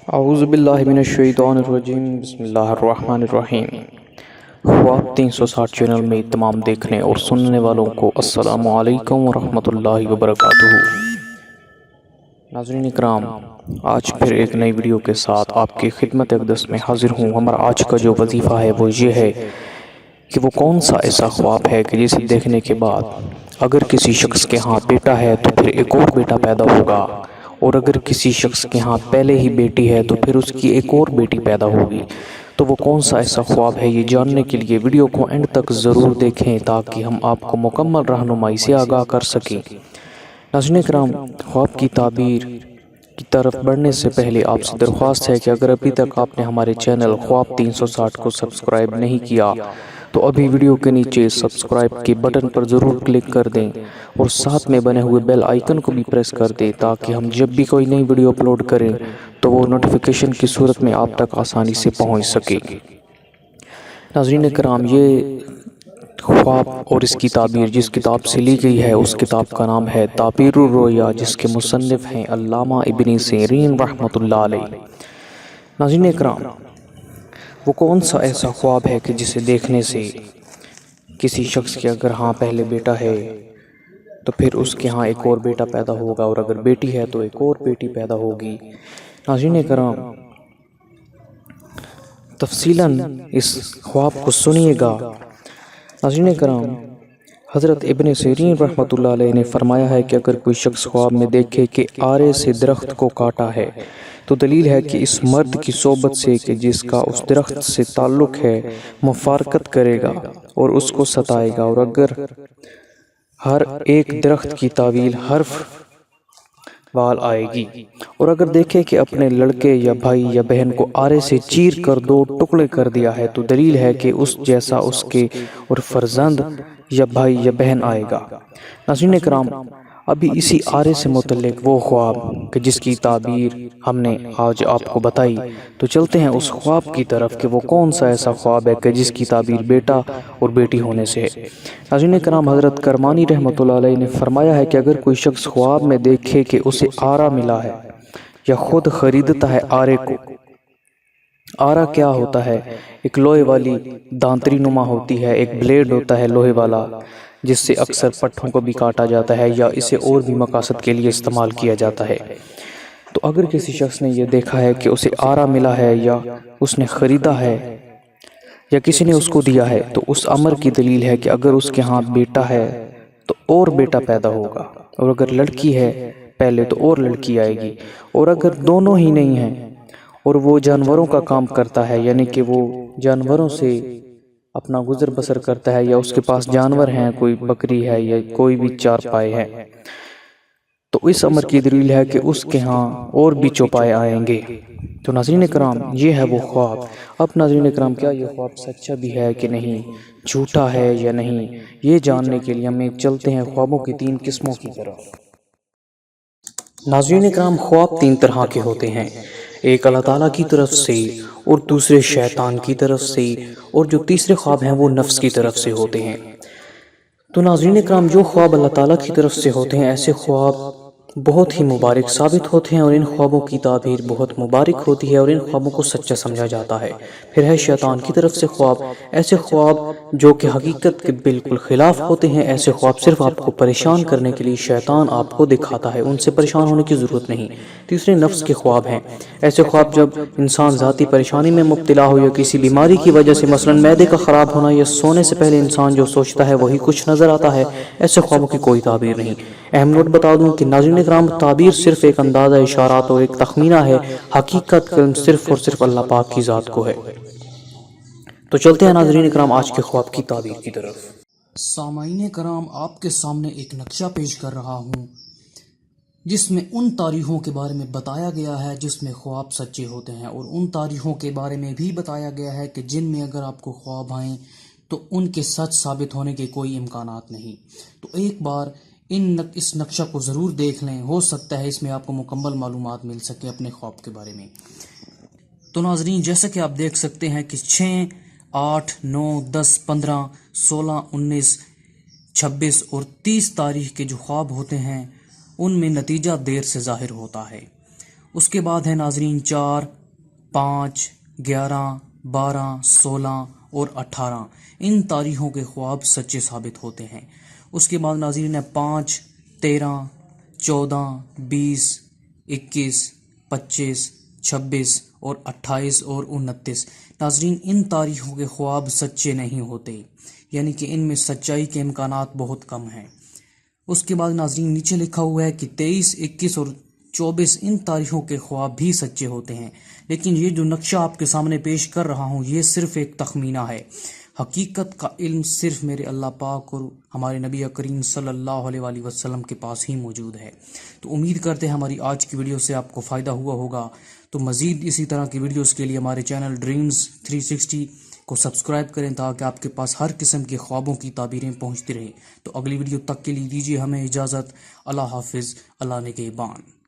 اعوذ باللہ من الشیطان الرجیم بسم اللہ الرحمن الرحیم۔ خواب 360 چینل میں تمام دیکھنے اور سننے والوں کو السلام علیکم ورحمۃ اللہ وبرکاتہ۔ ناظرین اکرام، آج پھر ایک نئی ویڈیو کے ساتھ آپ کی خدمت اقدس میں حاضر ہوں۔ ہمارا آج کا جو وظیفہ ہے وہ یہ ہے کہ وہ کون سا ایسا خواب ہے کہ جسے دیکھنے کے بعد اگر کسی شخص کے ہاں بیٹا ہے تو پھر ایک اور بیٹا پیدا ہوگا، اور اگر کسی شخص کے ہاں پہلے ہی بیٹی ہے تو پھر اس کی ایک اور بیٹی پیدا ہوگی۔ تو وہ کون سا ایسا خواب ہے، یہ جاننے کے لیے ویڈیو کو اینڈ تک ضرور دیکھیں تاکہ ہم آپ کو مکمل رہنمائی سے آگاہ کر سکیں۔ ناظرین کرام، خواب کی تعبیر کی طرف بڑھنے سے پہلے آپ سے درخواست ہے کہ اگر ابھی تک آپ نے ہمارے چینل خواب 360 کو سبسکرائب نہیں کیا تو ابھی ویڈیو کے نیچے سبسکرائب کے بٹن پر ضرور کلک کر دیں اور ساتھ میں بنے ہوئے بیل آئیکن کو بھی پریس کر دیں تاکہ ہم جب بھی کوئی نئی ویڈیو اپلوڈ کریں تو وہ نوٹیفیکیشن کی صورت میں آپ تک آسانی سے پہنچ سکے۔ ناظرین کرام، یہ خواب اور اس کی تعبیر جس کتاب سے لی گئی ہے اس کتاب کا نام ہے تعبیر الرؤیا، جس کے مصنف ہیں علامہ ابن سیرین رحمۃ اللہ علیہ۔ ناظرین کرام، وہ کون سا ایسا خواب ہے کہ جسے دیکھنے سے کسی شخص کے اگر ہاں پہلے بیٹا ہے تو پھر اس کے ہاں ایک اور بیٹا پیدا ہوگا، اور اگر بیٹی ہے تو ایک اور بیٹی پیدا ہوگی۔ ناظرین کرام، تفصیلاً اس خواب کو سنیے گا۔ ناظرین کرام، حضرت ابن سیرین رحمۃ اللہ علیہ نے فرمایا ہے کہ اگر کوئی شخص خواب میں دیکھے کہ آرے سے درخت کو کاٹا ہے تو دلیل ہے کہ اس مرد کی صحبت سے کہ جس کا اس درخت سے تعلق ہے مفارقت کرے گا اور اس کو ستائے گا، اور اگر ہر ایک درخت کی طویل حرف وال آئے گی، اور اگر دیکھے کہ اپنے لڑکے یا بھائی یا بہن کو آرے سے چیر کر 2 ٹکڑے کر دیا ہے تو دلیل ہے کہ اس جیسا اس کے اور فرزند یا بھائی یا بہن آئے گا۔ ناظرین کرام، ابھی اسی آرے سے متعلق وہ خواب کہ جس کی تعبیر ہم نے آج آپ کو بتائی، تو چلتے ہیں اس خواب کی طرف کہ وہ کون سا ایسا خواب ہے کہ جس کی تعبیر بیٹا اور بیٹی ہونے سے ہے۔ ناظرین کرام، حضرت کرمانی رحمۃ اللہ علیہ نے فرمایا ہے کہ اگر کوئی شخص خواب میں دیکھے کہ اسے آرا ملا ہے یا خود خریدتا ہے آرے کو۔ آرا کیا ہوتا ہے؟ ایک لوہے والی دانتری نما ہوتی ہے، ایک بلیڈ ہوتا ہے لوہے والا جس سے اکثر پٹھوں کو بھی کاٹا جاتا ہے یا اسے اور بھی مقاصد کے لیے استعمال کیا جاتا ہے۔ تو اگر کسی شخص نے یہ دیکھا ہے کہ اسے آرا ملا ہے یا اس نے خریدا ہے یا کسی نے اس کو دیا ہے تو اس امر کی دلیل ہے کہ اگر اس کے ہاں بیٹا ہے تو اور بیٹا پیدا ہوگا، اور اگر لڑکی ہے پہلے تو اور لڑکی آئے گی، اور اگر دونوں ہی نہیں ہیں اور وہ جانوروں کا کام کرتا ہے، یعنی کہ وہ جانوروں سے اپنا گزر بسر کرتا ہے یا اس کے پاس جانور ہیں، کوئی بکری ہے یا کوئی بھی چارپائے ہے، تو اس امر کی دلیل ہے کہ اس کے ہاں اور بھی چوپائے آئیں گے۔ تو ناظرین کرام، یہ ہے وہ خواب۔ اب ناظرین کرام، کیا یہ خواب سچا بھی ہے کہ نہیں، جھوٹا ہے یا نہیں، یہ جاننے کے لیے ہمیں چلتے ہیں خوابوں کی 3 قسموں کی طرف۔ ناظرین کرام، خواب 3 طرح کے ہوتے ہیں، ایک اللہ تعالیٰ کی طرف سے، اور دوسرے شیطان کی طرف سے، اور جو تیسرے خواب ہیں وہ نفس کی طرف سے ہوتے ہیں۔ تو ناظرین کرام، جو خواب اللہ تعالیٰ کی طرف سے ہوتے ہیں ایسے خواب بہت ہی مبارک ثابت ہوتے ہیں، اور ان خوابوں کی تعبیر بہت مبارک ہوتی ہے اور ان خوابوں کو سچا سمجھا جاتا ہے۔ پھر ہے شیطان کی طرف سے خواب، ایسے خواب جو کہ حقیقت کے بالکل خلاف ہوتے ہیں، ایسے خواب صرف آپ کو پریشان کرنے کے لیے شیطان آپ کو دکھاتا ہے، ان سے پریشان ہونے کی ضرورت نہیں۔ تیسرے نفس کے خواب ہیں، ایسے خواب جب انسان ذاتی پریشانی میں مبتلا ہو یا کسی بیماری کی وجہ سے، مثلا معدے کا خراب ہونا، یا سونے سے پہلے انسان جو سوچتا ہے وہی کچھ نظر آتا ہے، ایسے خوابوں کی کوئی تعبیر نہیں۔ اہم نوٹ بتا دوں کہ ناظرین کرام، تعبیر صرف ایک اندازہ اشارات اور ایک تخمینہ ہے، حقیقت کا علم صرف اور صرف اللہ پاک کی ذات کو ہے۔ تو چلتے ہیں ناظرین کرام آج کے خواب کی تعبیر کی طرف۔ سامعین کرام، آپ کے سامنے ایک نقشہ پیش کر رہا ہوں جس میں ان تاریخوں کے بارے میں بتایا گیا ہے جس میں خواب سچے ہوتے ہیں، اور ان تاریخوں کے بارے میں بھی بتایا گیا ہے کہ جن میں اگر آپ کو خواب آئیں تو ان کے سچ ثابت ہونے کے کوئی امکانات نہیں۔ تو ایک بار اس نقشہ کو ضرور دیکھ لیں، ہو سکتا ہے اس میں آپ کو مکمل معلومات مل سکے اپنے خواب کے بارے میں۔ تو ناظرین، جیسا کہ آپ دیکھ سکتے ہیں کہ 6، 8، 9، 10، 15، 16، 19، 26 اور 30 تاریخ کے جو خواب ہوتے ہیں ان میں نتیجہ دیر سے ظاہر ہوتا ہے، اس کے بعد ہے ناظرین 4، 5، 11، 12، 16 اور 18، ان تاریخوں کے خواب سچے ثابت ہوتے ہیں۔ اس کے بعد ناظرین ہے 5، 13، 14، 20، 21، 25، 26 اور 28 اور 29۔ ناظرین ان تاریخوں کے خواب سچے نہیں ہوتے، یعنی کہ ان میں سچائی کے امکانات بہت کم ہیں۔ اس کے بعد ناظرین نیچے لکھا ہوا ہے کہ 23، 21 اور 24 ان تاریخوں کے خواب بھی سچے ہوتے ہیں، لیکن یہ جو نقشہ آپ کے سامنے پیش کر رہا ہوں یہ صرف ایک تخمینہ ہے۔ حقیقت کا علم صرف میرے اللہ پاک اور ہمارے نبی کریم صلی اللہ علیہ وآلہ وسلم کے پاس ہی موجود ہے۔ تو امید کرتے ہیں ہماری آج کی ویڈیو سے آپ کو فائدہ ہوا ہوگا۔ تو مزید اسی طرح کی ویڈیوز کے لیے ہمارے چینل ڈریمز 360 کو سبسکرائب کریں تاکہ آپ کے پاس ہر قسم کے خوابوں کی تعبیریں پہنچتی رہیں۔ تو اگلی ویڈیو تک کے لیے دیجیے ہمیں اجازت۔ اللہ حافظ، اللہ نگہبان۔